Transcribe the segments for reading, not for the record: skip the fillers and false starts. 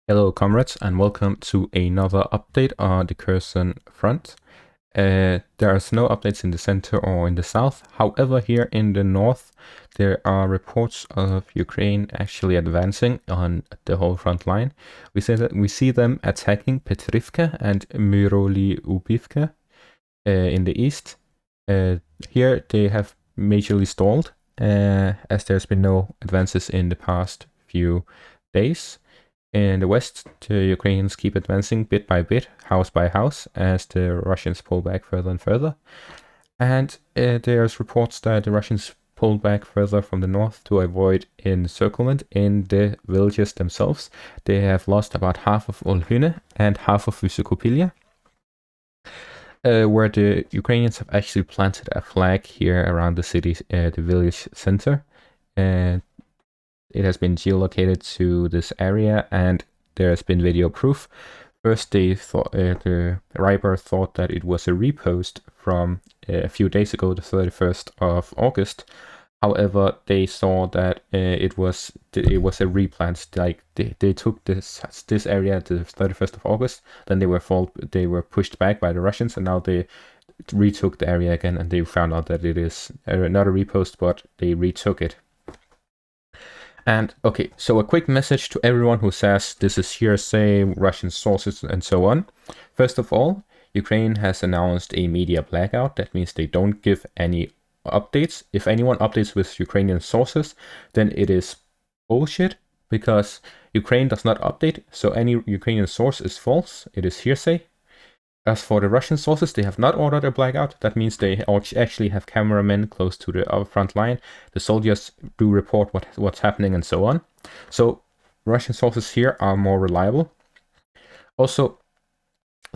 Hello, comrades, and welcome to another update on the Kherson front. There are no updates in the center or in the south. However, here in the north, there are reports of Ukraine actually advancing on the whole front line. We see them attacking Petrivka and Myroliubivka in the east. Here, they have majorly stalled, as there's been no advances in the past few days. In the west, the Ukrainians keep advancing bit by bit, house by house, as the Russians pull back further and further. And there's reports that the Russians pulled back further from the north to avoid encirclement in the villages themselves. They have lost about half of Olhyne and half of Vysokopilia, where the Ukrainians have actually planted a flag here around the city, the village center. And it has been geolocated to this area, and there has been video proof. First, they thought the Ryber thought that it was a repost from a few days ago, the 31st of August. However, they saw that it was a replant. Like they took this area to the 31st of August, then they were pushed back by the Russians, and now they retook the area again, and they found out that it is not a repost, but they retook it. And okay, so a quick message to everyone who says this is hearsay, Russian sources, and so on. First of all, Ukraine has announced a media blackout. That means they don't give any updates. If anyone updates with Ukrainian sources, then it is bullshit, because Ukraine does not update, so any Ukrainian source is false. It is hearsay. As for the Russian sources, they have not ordered a blackout. That means they actually have cameramen close to the front line. The soldiers do report what's happening and so on. So Russian sources here are more reliable. Also,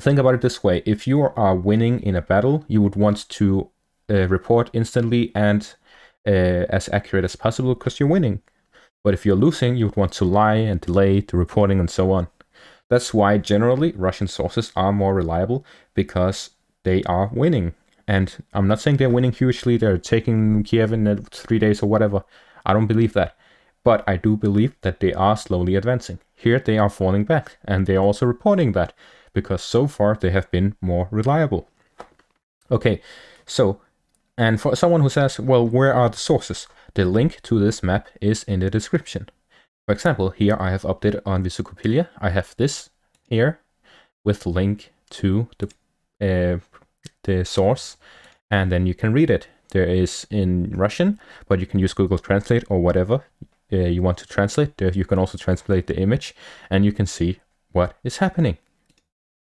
think about it this way. If you are winning in a battle, you would want to report instantly and as accurate as possible because you're winning. But if you're losing, you would want to lie and delay the reporting and so on. That's why generally Russian sources are more reliable, because they are winning. And I'm not saying they're winning hugely, they're taking Kiev in 3 days or whatever. I don't believe that. But I do believe that they are slowly advancing. Here they are falling back, and they're also reporting that, because so far they have been more reliable. Okay, so, and for someone who says, well, where are the sources? The link to this map is in the description. For example, here I have updated on Vysokopilia. I have this here with link to the source, and then you can read it. There is in Russian, but you can use Google Translate or whatever you want to translate. You can also translate the image, and you can see what is happening.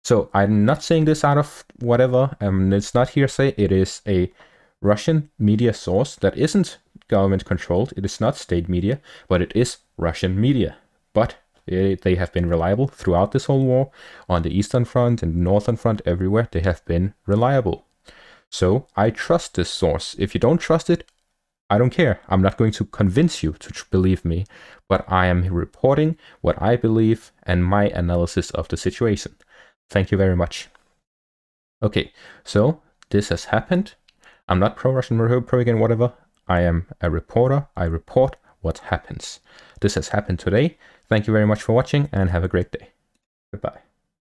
So I'm not saying this out of whatever. It's not hearsay. It is a Russian media source that isn't government controlled. It is not state media, but it is Russian media. But they have been reliable throughout this whole war. On the Eastern Front and the Northern Front, everywhere, they have been reliable. So I trust this source. If you don't trust it, I don't care. I'm not going to convince you to believe me, but I am reporting what I believe and my analysis of the situation. Thank you very much. Okay, so this has happened. I'm not pro-Russian, pro-again, whatever. I am a reporter. I report what happens. This has happened today. Thank you very much for watching, and have a great day. Goodbye.